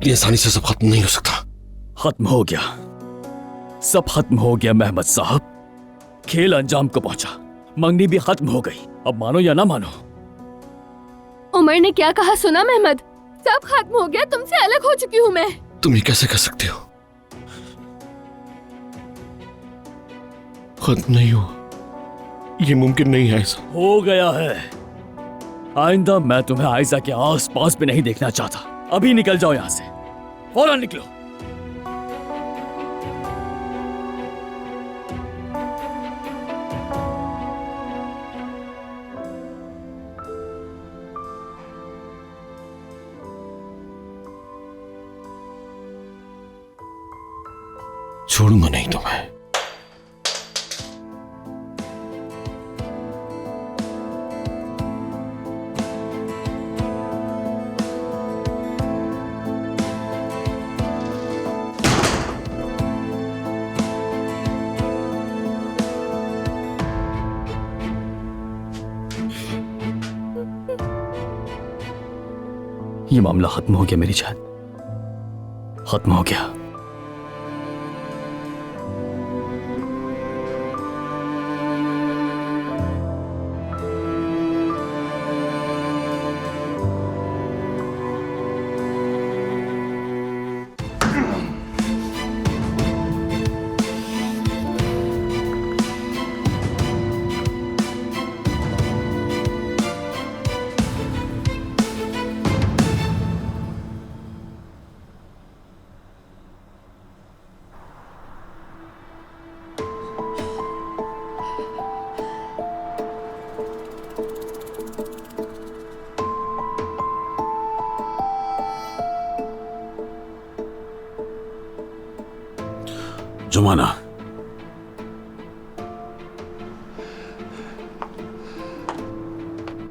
इतनी आसानी से सब खत्म नहीं हो सकता। खत्म हो गया, सब खत्म हो गया मेहमद साहब। खेल अंजाम को पहुंचा, मंगनी भी खत्म हो गई। अब मानो या ना मानो। उमर ने क्या कहा सुना मेहमद? सब खत्म हो गया, तुमसे अलग हो चुकी हूँ मैं। तुम ये कैसे कर सकते हो? खत्म नहीं हुआ, ये मुमकिन नहीं है। ऐसा हो गया है। आइंदा मैं तुम्हें आयशा के आस पास भी नहीं देखना चाहता। अभी निकल जाओ यहां से, फौरन निकलो। छोड़ूंगा नहीं तुम्हें। ये मामला खत्म हो गया मेरी जान, खत्म हो गया। जुमाना,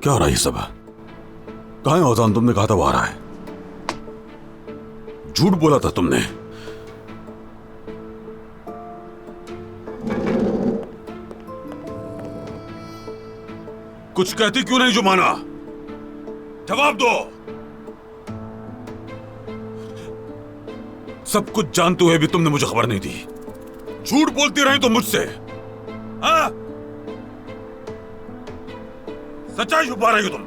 क्या हो रहा है ये सब? कहाँ है औजान? तुमने कहा था वो आ रहा है। झूठ बोला था तुमने। कुछ कहती क्यों नहीं जुमाना? जवाब दो। सब कुछ जानते हुए भी तुमने मुझे खबर नहीं दी। झूठ बोलती रही तो मुझसे, हाँ? सच्चाई छुपा रही हो तुम,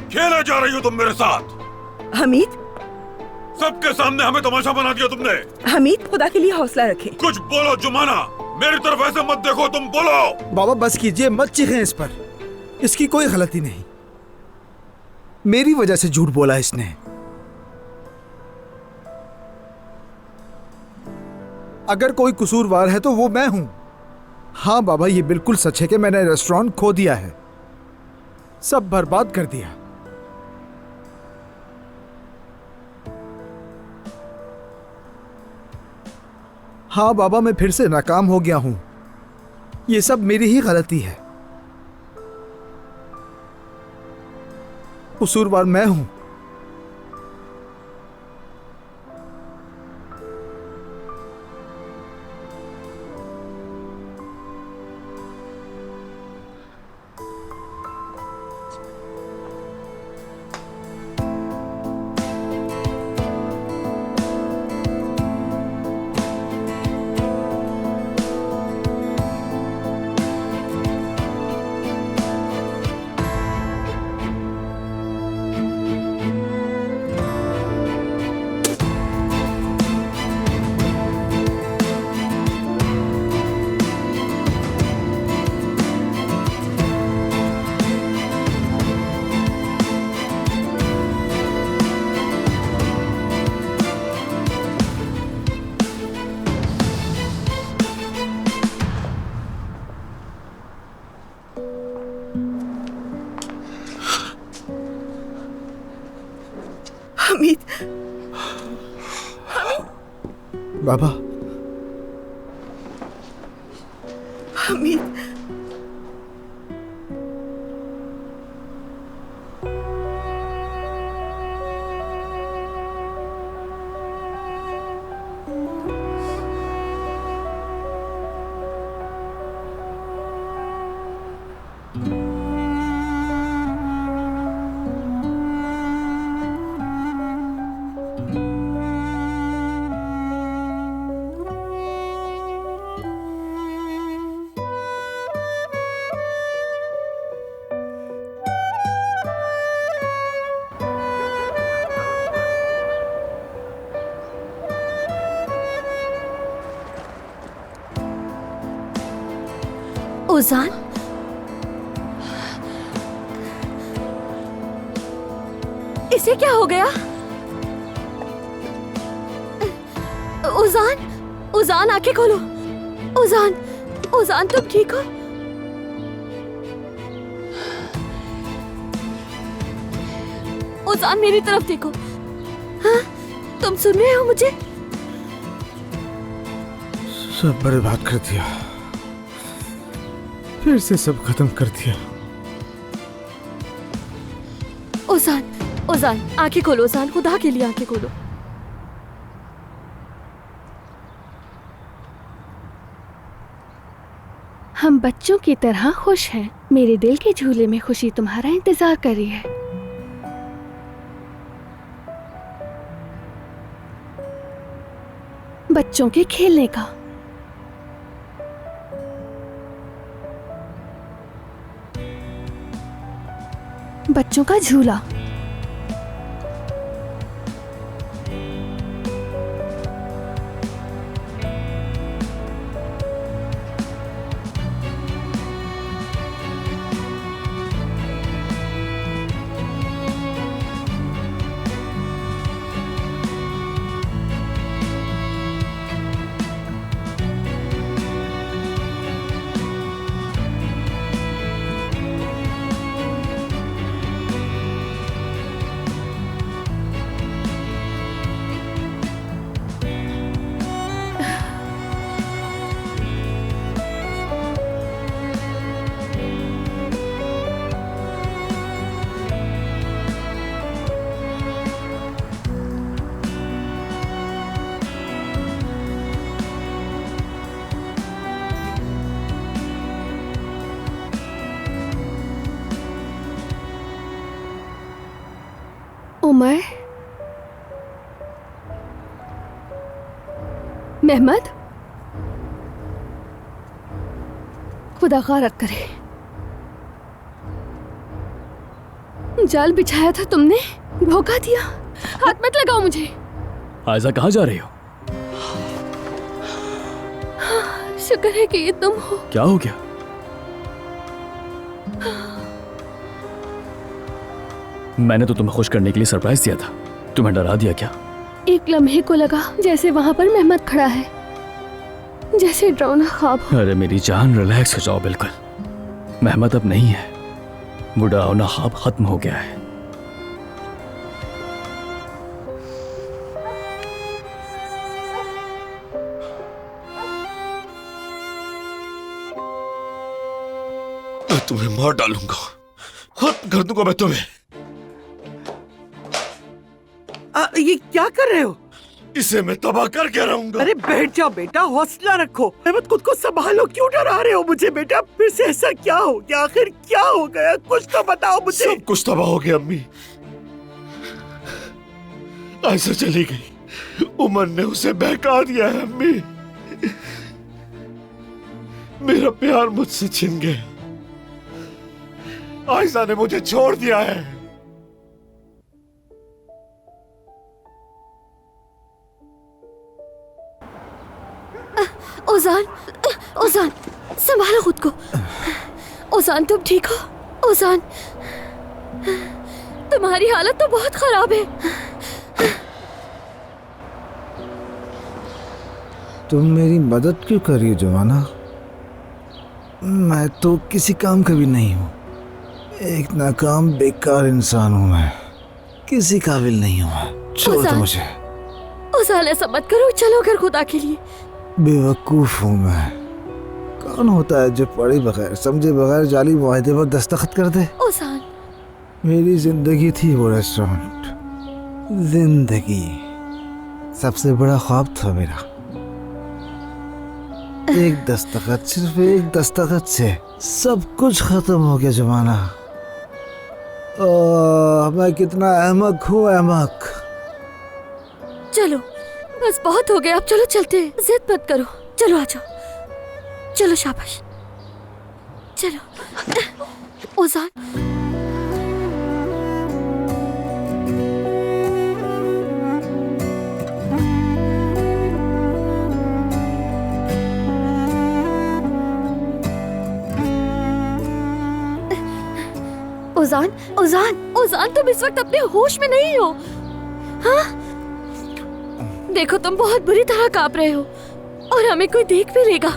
खेले जा रही हो तुम मेरे साथ। हमीद, सबके सामने हमें तमाशा बना दिया तुमने। हमीद, खुदा के लिए हौसला रखें। कुछ बोलो जुमाना, मेरी तरफ ऐसे मत देखो, तुम बोलो। बाबा बस कीजिए, मत चीखें इस पर। इसकी कोई गलती नहीं, मेरी वजह से झूठ बोला इसने। अगर कोई कसूरवार है तो वो मैं हूं। हाँ बाबा, ये बिल्कुल सच है कि मैंने रेस्टोरेंट खो दिया है, सब बर्बाद कर दिया। हाँ बाबा, मैं फिर से नाकाम हो गया हूं। ये सब मेरी ही गलती है, कसूरवार मैं हूं। हमीद, बाबा, हमीद, ओजान, इसे क्या हो गया? ओजान, ओजान आंखें खोलो। ओजान, ओजान तुम ठीक हो? ओजान मेरी तरफ देखो। हाँ, तुम सुन रहे हो मुझे? सब बर्बाद कर दिया, फिर से सब खत्म कर दिया। ओजान, ओजान आंखें खोलो। ओजान खुदा के लिए आंखें खोलो। हम बच्चों की तरह खुश हैं। मेरे दिल के झूले में खुशी तुम्हारा इंतजार कर रही है। बच्चों के खेलने का। बच्चों का झूला। उमर, मेहमद, खुदा गारत करे। जाल बिछाया था तुमने, धोखा दिया। हाथ मत लगाओ मुझे। आयजा कहाँ जा रही हो? शुक्र है कि ये तुम हो। क्या हो गया? मैंने तो तुम्हें खुश करने के लिए सरप्राइज दिया था, तुम्हें डरा दिया क्या? एक लम्हे को लगा जैसे वहां पर मेहमद खड़ा है, जैसे डरावना ख्वाब हो। अरे मेरी जान, रिलैक्स हो जाओ बिल्कुल। मेहमद अब नहीं है, वो डरावना ख्वाब खत्म हो गया है। मैं तुम्हें मार डालूंगा, खत्म कर दूंगा मैं तुम्हें। ये क्या कर रहे हो? इसे मैं तबाह करके रहूंगा। अरे बैठ जाओ बेटा, हौसला रखो। अहमद खुद को संभालो, क्यों डरा रहे हो मुझे बेटा? फिर से ऐसा क्या हो गया? आखिर क्या हो गया? कुछ तो बताओ मुझे। सब कुछ तबाह हो गया अम्मी। ऐसा चली गई, उमर ने उसे बहका दिया है अम्मी। मेरा प्यार मुझसे छिन गया, आयशा ने मुझे छोड़ दिया है। ओजान, ओजान संभालो खुद को। ओजान तुम ठीक हो? ओजान तुम्हारी हालत तो बहुत खराब है। तुम मेरी मदद क्यों कर रही हो जवाना? मैं तो किसी काम का भी नहीं हूँ, एक नाकाम बेकार इंसान हूँ मैं, किसी काबिल नहीं हूँ मैं। छोड़ दो मुझे। ओजान ऐसा मत करो, चलो घर खुदा के लिए। बेवकूफ हूँ मैं। कौन होता है जो पढ़े बगैर समझे बगैर जाली मुआहदे पर दस्तखत कर दे? ओजान मेरी जिंदगी थी वो रेस्टोरेंट, जिंदगी सबसे बड़ा ख्वाब था मेरा। एक दस्तखत, सिर्फ एक दस्तखत से सब कुछ खत्म हो गया जमाना। मैं कितना अहमक हूँ, अहमक। चलो बस बहुत हो गया, अब चलो चलते हैं। जिद मत करो, चलो आ जाओ। चलो शाबाश, चलो। ओजान ओजान, ओजान, ओजान, तुम इस वक्त अपने होश में नहीं हो। हाँ? देखो तुम बहुत बुरी तरह कांप रहे हो और हमें कोई देख भी लेगा।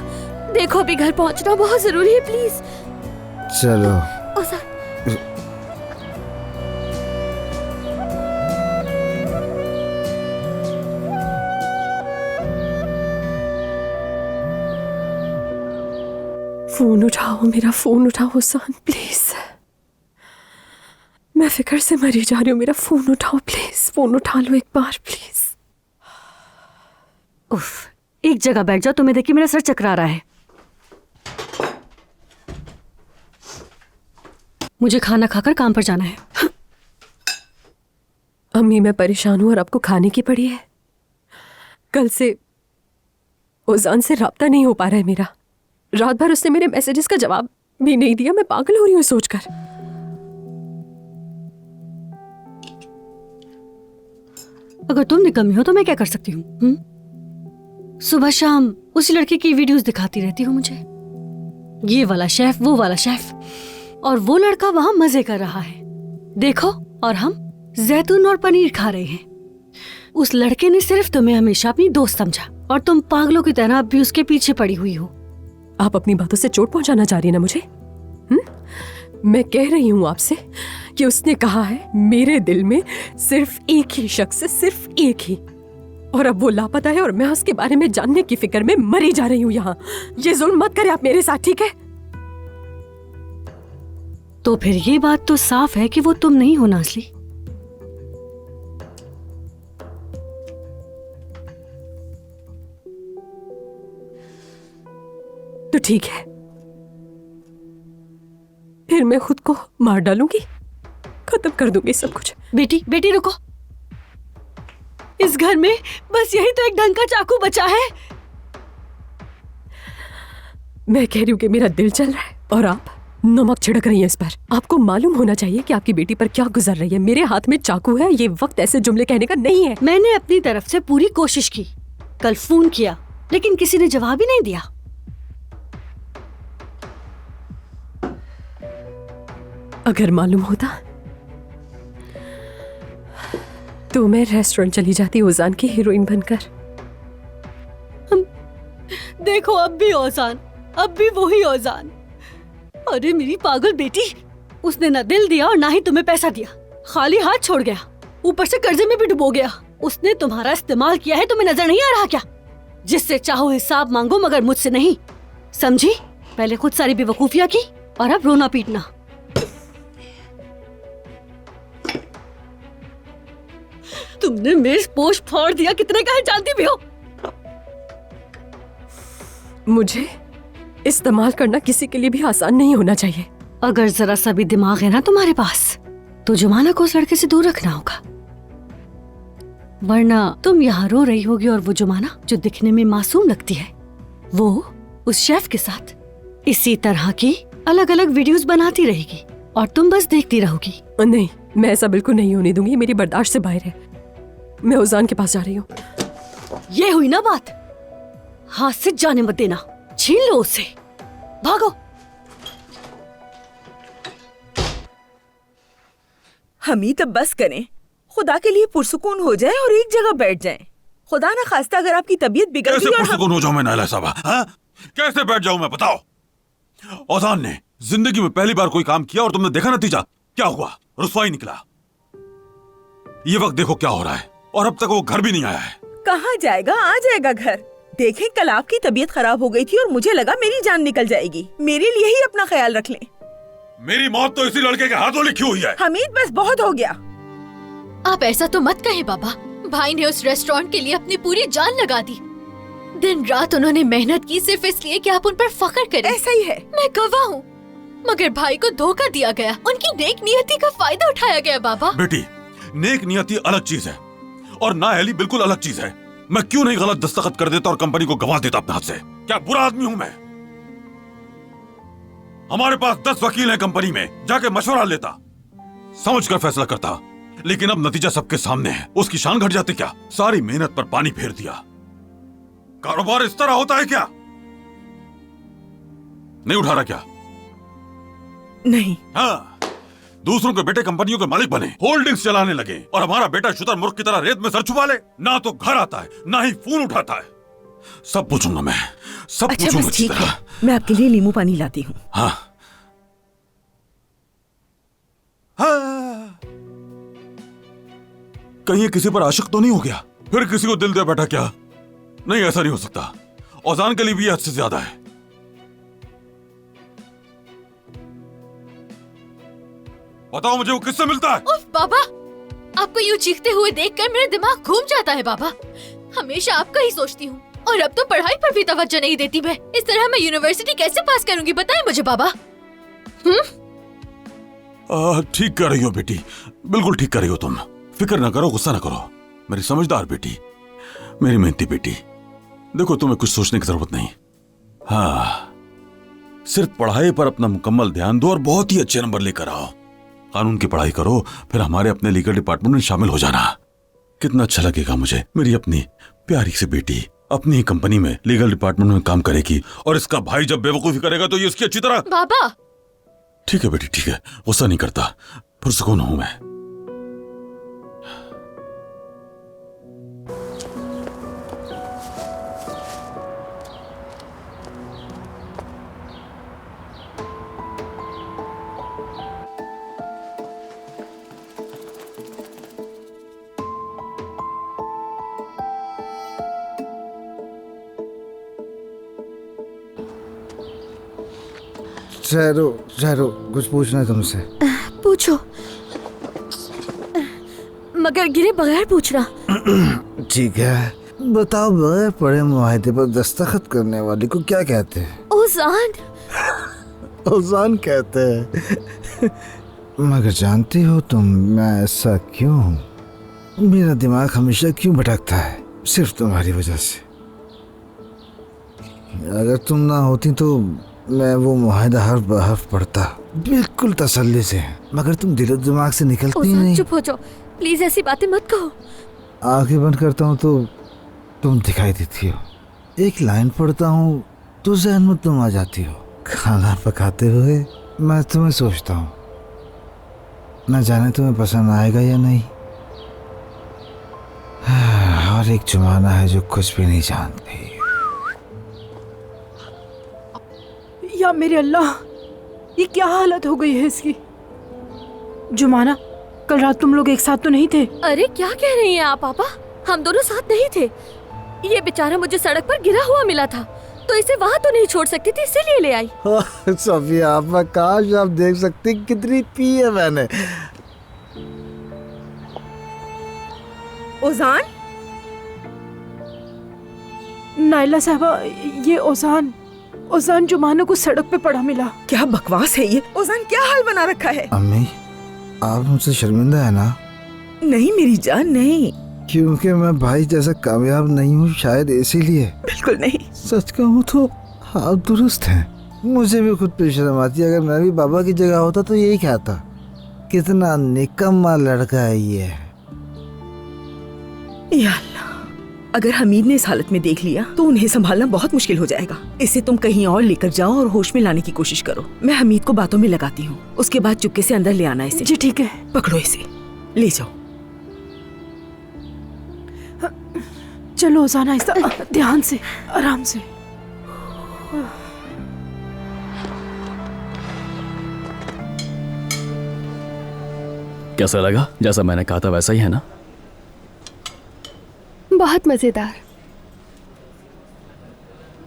देखो अभी घर पहुंचना बहुत जरूरी है, प्लीज। चलो। ओजान, फोन उठाओ, मेरा फोन उठाओ ओजान, प्लीज। मैं फिक्र से मरी जा रही हूँ, मेरा फोन उठाओ प्लीज, फोन उठा लो एक बार प्लीज। उफ, एक जगह बैठ जाओ, तुम्हें देखिए मेरा सर चकरा रहा है। मुझे खाना खाकर काम पर जाना है। अम्मी मैं परेशान हूँ और आपको खाने की पड़ी है। कल से ओजान से राब्ता नहीं हो पा रहा है मेरा। रात भर उसने मेरे मैसेजेस का जवाब भी नहीं दिया। मैं पागल हो रही हूँ सोचकर। अगर तुम निकम्मी हो तो मैं क्या कर सकती हूँ? सुबह शाम उसी लड़के की वीडियोस दिखाती रहती हूँ मुझे, ये वाला शेफ, वो वाला शेफ, और वो लड़का वहां मजे कर रहा है, देखो, और हम जैतून और पनीर खा रहे हैं। उस लड़के ने सिर्फ तुम्हें हमेशा अपनी दोस्त समझा और तुम पागलों की तरह अब भी उसके पीछे पड़ी हुई हो। आप अपनी बातों से चोट पहुंचाना चाह रही है ना मुझे? मैं कह रही हूँ आपसे कि उसने कहा है मेरे दिल में सिर्फ एक ही शख्स है, सिर्फ एक ही, और अब वो लापता है और मैं उसके बारे में जानने की फिक्र में मरी जा रही हूँ यहाँ। ये जुल्म मत करे आप मेरे साथ, ठीक है? तो फिर ये बात तो साफ है कि वो तुम नहीं हो नाज़ली। तो ठीक है, फिर मैं खुद को मार डालूंगी, खत्म कर दूंगी सब कुछ। बेटी, बेटी रुको। इस घर में बस यही तो एक ढंग का चाकू बचा है। मैं कह रही हूँ कि मेरा दिल चल रहा है और आप नमक छिड़क रही हैं इस पर। आपको मालूम होना चाहिए कि आपकी बेटी पर क्या गुजर रही है। मेरे हाथ में चाकू है, ये वक्त ऐसे जुमले कहने का नहीं है। मैंने अपनी तरफ से पूरी कोशिश की, कल फोन किया लेकिन किसी ने जवाब ही नहीं दिया। अगर मालूम होता तो मैं रेस्टोरेंट चली जाती ओजान की हीरोइन बनकर। देखो अब भी ओजान, अब भी वही ओजान। अरे मेरी पागल बेटी, उसने ना दिल दिया और ना ही तुम्हें पैसा दिया, खाली हाथ छोड़ गया, ऊपर से कर्जे में भी डुबो गया। उसने तुम्हारा इस्तेमाल किया है, तुम्हें नजर नहीं आ रहा क्या? जिससे चाहो हिसाब मांगो मगर मुझसे नहीं, समझी? पहले खुद सारी बेवकूफियां की और अब रोना पीटना। तुमने मेरे पोष फाड़ दिया, कितने का है जानती भी हो? मुझे इस्तेमाल करना किसी के लिए भी आसान नहीं होना चाहिए। अगर जरा सा भी दिमाग है ना तुम्हारे पास तो जुमाना को उस लड़के से दूर रखना होगा, वरना तुम यहाँ रो रही होगी और वो जुमाना जो दिखने में मासूम लगती है वो उस शेफ के साथ इसी तरह की अलग अलग वीडियोस बनाती रहेगी और तुम बस देखती रहोगी। नहीं, मैं ऐसा बिल्कुल नहीं होने दूंगी, ये मेरी बर्दाश्त से बाहर है। मैं ओजान के पास जा रही हूँ। ये हुई ना बात, हाथ से जाने मत देना, छीन लो उससे, भागो। हमीद अब बस करें, खुदा के लिए पुरसुकून हो जाए और एक जगह बैठ जाएं। खुदा ना खास्ता अगर आपकी तबीयत बिगड़ कैसे गई और पुरसुकून हो जाऊं मैं नायला साहबा? हाँ? कैसे बैठ जाऊं मैं, बताओ? ओजान ने जिंदगी में पहली बार कोई काम किया और तुमने देखा नतीजा क्या हुआ? रुसवाई निकला। ये वक्त देखो क्या हो रहा है और अब तक वो घर भी नहीं आया है। कहाँ जाएगा? आ जाएगा घर। देखें, कल आपकी तबीयत खराब हो गई थी और मुझे लगा मेरी जान निकल जाएगी। मेरे लिए ही अपना ख्याल रख लें। मेरी मौत तो इसी लड़के के हाथों लिखी हुई है। हमीद बस बहुत हो गया। आप ऐसा तो मत कहें बाबा। भाई ने उस रेस्टोरेंट के लिए अपनी पूरी जान लगा दी। दिन रात उन्होंने मेहनत की सिर्फ इसलिए कि आप उन पर फख्र करें। ऐसा ही है। मैं गवाह हूँ, मगर भाई को धोखा दिया गया, उनकी नेक नियति का फायदा उठाया गया। बाबा बेटी, नेक नियति अलग चीज है और नाअहली बिल्कुल अलग चीज है। मैं क्यों नहीं गलत दस्तखत कर देता और कंपनी को गंवा देता अपने हाथ से? क्या बुरा आदमी हूं मैं? हमारे पास 10 वकील हैं कंपनी में, जाके मशवरा लेता, समझकर फैसला करता, लेकिन अब नतीजा सबके सामने है। उसकी शान घट जाती क्या? सारी मेहनत पर पानी फेर दिया। कारोबार इस तरह होता है क्या? नहीं उठा रहा क्या? नहीं। हाँ, दूसरों के बेटे कंपनियों के मालिक बने, होल्डिंग्स चलाने लगे, और हमारा बेटा शुतर मूर्ख की तरह रेत में सर छुपा ले। ना तो घर आता है, ना ही फोन उठाता है। सब पूछूंगा मैं, सब अच्छा पूछूंगा। बस ठीक है, मैं आपके लिए नींबू पानी लाती हूँ। हाँ हाँ, कहीं ये किसी पर आशिक तो नहीं हो गया, फिर किसी को दिल दे बैठा क्या? नहीं, ऐसा नहीं हो सकता। औजान के लिए भी हद से ज्यादा है। बताओ मुझे वो किससे मिलता है? उफ बाबा, आपको यूं चीखते हुए देखकर मेरा दिमाग घूम जाता है बाबा। हमेशा आपका ही सोचती हूँ, और अब तो पढ़ाई पर भी तवज्जो नहीं देती मैं। इस तरह मैं यूनिवर्सिटी कैसे पास करूंगी, बताएं मुझे बाबा। ठीक कर रही हो बेटी, बिल्कुल ठीक कर रही हो तुम। फिक्र ना करो, गुस्सा ना करो, मेरी समझदार बेटी, मेरी मेहनती बेटी। देखो, तुम्हें कुछ सोचने की जरूरत नहीं। हाँ, सिर्फ पढ़ाई पर अपना मुकम्मल ध्यान दो और बहुत ही अच्छे नंबर लेकर आओ। कानून की पढ़ाई करो, फिर हमारे अपने लीगल डिपार्टमेंट में शामिल हो जाना। कितना अच्छा लगेगा मुझे, मेरी अपनी प्यारी सी बेटी अपनी ही कंपनी में लीगल डिपार्टमेंट में काम करेगी, और इसका भाई जब बेवकूफी करेगा तो ये इसकी अच्छी तरह। बाबा ठीक है बेटी, ठीक है, गुस्सा नहीं करता, पुरसुकून हूं मैं। ठहरो ठहरो, कुछ पूछना है तुमसे। पूछो, मगर गिरे बगैर पूछना। ठीक है, बताओ, बगैर पढ़े मुआहदे पर दस्तखत करने वाले को क्या कहते हैं? ओजान। ओजान कहते हैं। मगर जानती हो तुम मैं ऐसा क्यों हूँ? मेरा दिमाग हमेशा क्यों भटकता है? सिर्फ तुम्हारी वजह से। अगर तुम ना होती तो मैं वो मुआहदा हर्फ बहर्फ पढ़ता, बिल्कुल तसल्ली से, मगर तुम दिलो दिमाग से निकलती नहीं। चुप हो जाओ प्लीज, ऐसी बातें मत कहो। आंखें बंद करता हूँ तो तुम दिखाई देती हो, एक लाइन पढ़ता हूँ तो जहन में तुम आ जाती हो। खाना पकाते हुए मैं तुम्हें सोचता हूँ, न जाने तुम्हें पसंद आएगा या नहीं। और एक जुमाना है जो कुछ भी नहीं जानती। या मेरे अल्लाह, ये क्या हालत हो गई है इसकी। जुमाना, कल रात तुम लोग एक साथ तो नहीं थे? अरे क्या कह रही हैं आप पापा, हम दोनों साथ नहीं थे। ये बेचारा मुझे सड़क पर गिरा हुआ मिला था, तो इसे वहाँ तो नहीं छोड़ सकती थी, इसीलिए ले आई। सफिया आपा, काश आप देख सकती कितनी पी है मैंने। ओजान? नाइला साहबा, ये ओजान जुमाना को सड़क पे पड़ा मिला। क्या बकवास है ये? ओजान क्या हाल बना रखा है? अम्मी, आप मुझसे शर्मिंदा है ना? नहीं मेरी जान, नहीं। क्योंकि मैं भाई जैसा कामयाब नहीं हूँ, शायद इसीलिए। बिल्कुल नहीं। सच कहूँ तो आप दुरुस्त हैं। मुझे भी खुद पे शर्म आती है। अगर मैं भी बाबा की जगह होता तो यही कहता, कितना निकम्मा लड़का है ये। या अल्लाह, अगर हमीद ने इस हालत में देख लिया तो उन्हें संभालना बहुत मुश्किल हो जाएगा। इसे तुम कहीं और लेकर जाओ और होश में लाने की कोशिश करो। मैं हमीद को बातों में लगाती हूँ, उसके बाद चुपके से अंदर ले आना इसे। जी ठीक है। पकड़ो इसे, ले जाओ। चलो ओजान, आहिस्ता, ध्यान से, आराम से। कैसा लगा? जैसा मैंने कहा था वैसा ही है ना? बहुत मजेदार।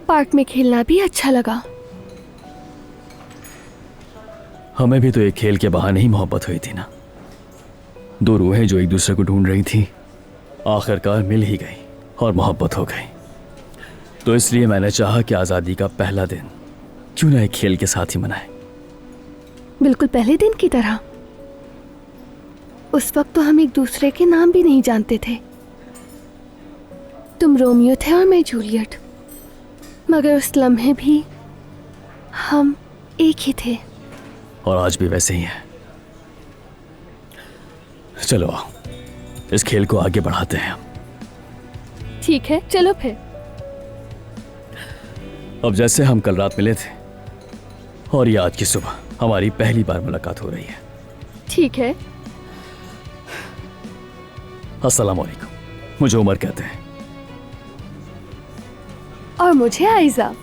पार्क में खेलना भी अच्छा लगा। हमें भी तो एक खेल के बहाने ही मोहब्बत हुई थी ना। दो रूहें जो एक दूसरे को ढूंढ रही थी, आखिरकार मिल ही गई और मोहब्बत हो गई। तो इसलिए मैंने चाहा कि आज़ादी का पहला दिन क्यों ना एक खेल के साथ ही मनाए। बिल्कुल पहले दिन की तरह। उस वक्त तो हम एक दूसरे के नाम भी नहीं जानते थे। तुम रोमियो थे और मैं जूलियट, मगर उस लम्हे भी हम एक ही थे। और आज भी वैसे ही है। चलो आओ, इस खेल को आगे बढ़ाते हैं हम। ठीक है, चलो फिर। अब जैसे हम कल रात मिले थे और ये आज की सुबह हमारी पहली बार मुलाकात हो रही है, ठीक है। अस्सलाम वालेकुम, मुझे उमर कहते हैं। और मुझे आयजा।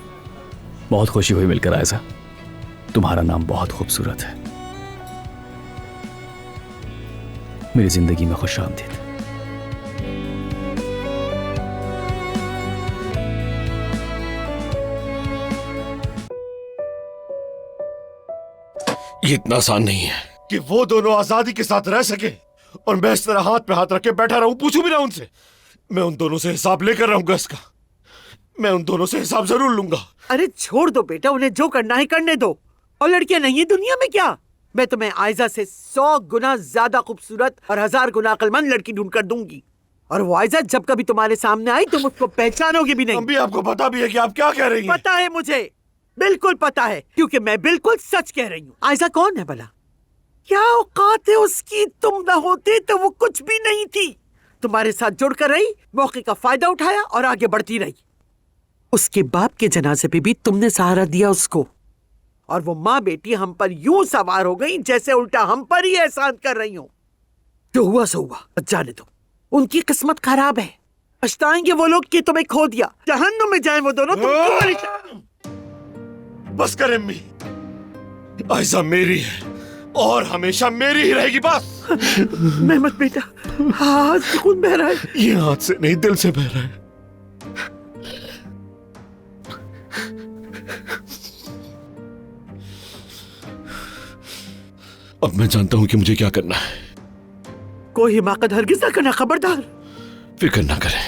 बहुत खुशी हुई मिलकर आयजा, तुम्हारा नाम बहुत खूबसूरत है। मेरी जिंदगी में खुश आमदीद। ये इतना आसान नहीं है कि वो दोनों आजादी के साथ रह सके और मैं इस तरह हाथ पे हाथ रख के बैठा रहूं, पूछूं भी ना उनसे। मैं उन दोनों से हिसाब लेकर रहूंगा इसका। मैं उन दोनों से हिसाब जरूर लूंगा। अरे छोड़ दो बेटा, उन्हें जो करना है करने दो। और लड़कियां नहीं है दुनिया में क्या? मैं तुम्हें आयजा से 100 गुना ज्यादा खूबसूरत और 1000 गुना अक्लमंद लड़की ढूंढ कर दूंगी। और वो आयजा जब कभी तुम्हारे सामने आई तुम उसको पहचानोगे भी नहीं। अम्मी, आपको पता भी है कि आप क्या कह रही हैं? पता है मुझे, बिल्कुल पता है, क्योंकि मैं बिल्कुल सच कह रही हूँ। आयजा कौन है भला? क्या औकात है उसकी? तुम न होते तो वो कुछ भी नहीं थी। तुम्हारे साथ जुड़कर रही, मौके का फायदा उठाया और आगे बढ़ती रही। उसके बाप के जनाजे पे भी तुमने सहारा दिया उसको, और वो माँ बेटी हम पर यूं सवार हो गई जैसे उल्टा हम पर ही एहसान कर रही हो। जो हुआ सो हुआ, जाने दो। उनकी किस्मत खराब है। पछताएंगे वो लोग कि तुम्हें खो दिया। जहन्नुम में जाएं वो दोनों। बस कर अम्मी, आयजा मेरी है और हमेशा मेरी ही रहेगी। बस। मेहमत बेटा, हाथ से खून बह रहा है। ये हाथ से नहीं, दिल से बह रहा है। अब मैं जानता हूं कि मुझे क्या करना है। कोई हिमाकत हरगिज ना करना, खबरदार। फिक्र ना करें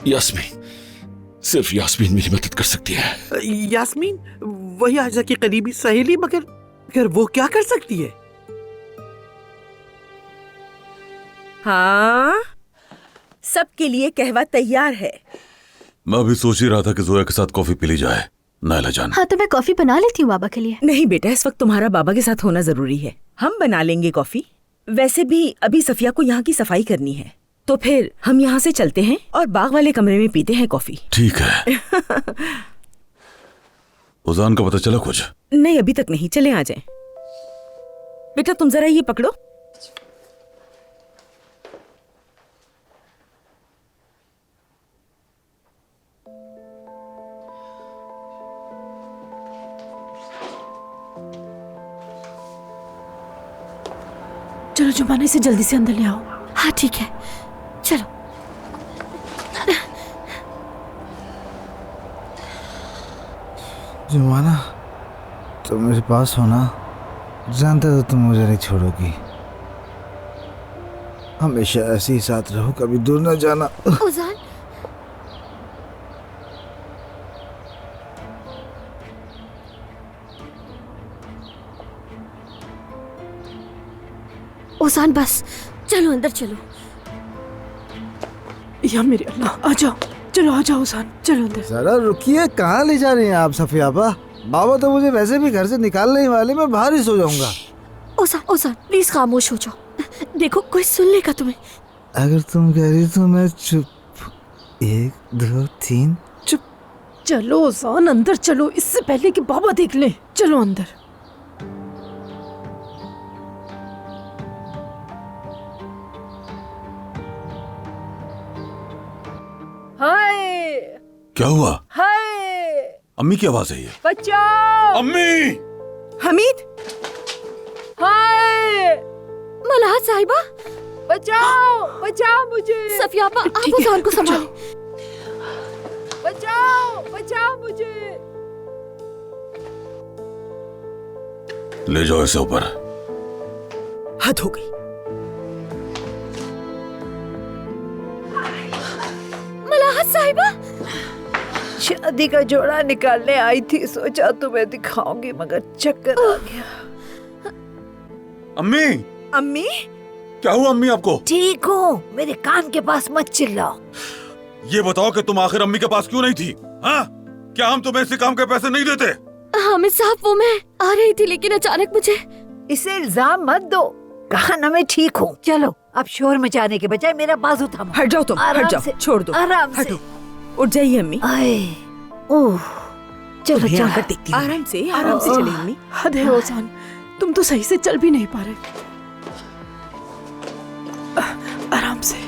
यास्मीन, सिर्फ यास्मीन मेरी मदद कर सकती है। यास्मीन वही आयजा की करीबी सहेली, मगर वो क्या कर सकती है? हाँ, सबके लिए कहवा तैयार है। मैं अभी सोच ही रहा था कि जोया के साथ कॉफी पी ली जाए। नायला जान। हाँ, तो मैं कॉफी बना लेती हूँ बाबा के लिए। नहीं बेटा, इस वक्त तुम्हारा बाबा के साथ होना जरूरी है। हम बना लेंगे कॉफी। वैसे भी अभी सफिया को यहाँ की सफाई करनी है, तो फिर हम यहाँ से चलते हैं और बाग वाले कमरे में पीते हैं कॉफी। ठीक है। उजान का पता चला कुछ? नहीं, अभी तक नहीं। चले आ जाएं। बेटा तुम जरा ये पकड़ो। चलो जुमाना, इसे जल्दी से अंदर ले आओ। हाँ ठीक है, चलो। जुमाना, तुम मेरे पास हो ना? जानते तो तुम मुझे नहीं छोड़ोगी। हमेशा ऐसे ही साथ रहो, कभी दूर न जाना। उजान, उजान बस, चलो अंदर चलो। या मेरे अल्लाह, आ जाओ। चलो आ जाओ उजान, चलो अंदर। जरा रुकिए, कहाँ ले जा रही हैं आप सफियाबा? बाबा तो मुझे वैसे भी घर से निकालने ही वाले, मैं बाहर ही सो जाऊंगा। उजान, उजान प्लीज खामोश हो जाओ। देखो कोई सुन लेगा तुम्हें। अगर तुम कह रही तो मैं चुप। 1 2 3 चुप। चलो उजान अंदर चलो, इससे पहले कि बाबा देख ले। चलो अंदर। हाय क्या हुआ? हाय, अम्मी की आवाज है ये। बचाओ। अम्मी! हमीद! हाय, मलाहत साहिबा, बचाओ, बचाओ मुझे। सफियाबा, आप उजान को संभालें। बचाओ, बचाओ मुझे। ले जाओ इसे ऊपर। हद हो गई। मलाहत साहिबा, शादी का जोड़ा निकालने आई थी, सोचा तुम्हें दिखाऊंगी, मगर चक्कर आ गया। अम्मी! अम्मी! क्या हुआ अम्मी आपको? ठीक हो, मेरे कान के पास मत चिल्लाओ। ये बताओ कि तुम आखिर अम्मी के पास क्यों नहीं थी? हाँ? क्या हम तुम्हें इसी काम के पैसे नहीं देते? हामिद साहब, वो मैं आ रही थी, लेकिन अचानक मुझे। इसे इल्जाम मत दो, कहा ना मैं ठीक हूँ। चलो अब शोर मचाने के बजाय मेरा बाजू थामो। हट जाओ तुम, हट जाओ, छोड़ दो। आराम से। हटो, उठ जाइए अम्मी। आए, ओह, चलो तुम्हें चलो, आकर देखती हूँ। आराम से चले अम्मी। हद है ओजान, तुम तो सही से चल भी नहीं पा रहे। आराम से।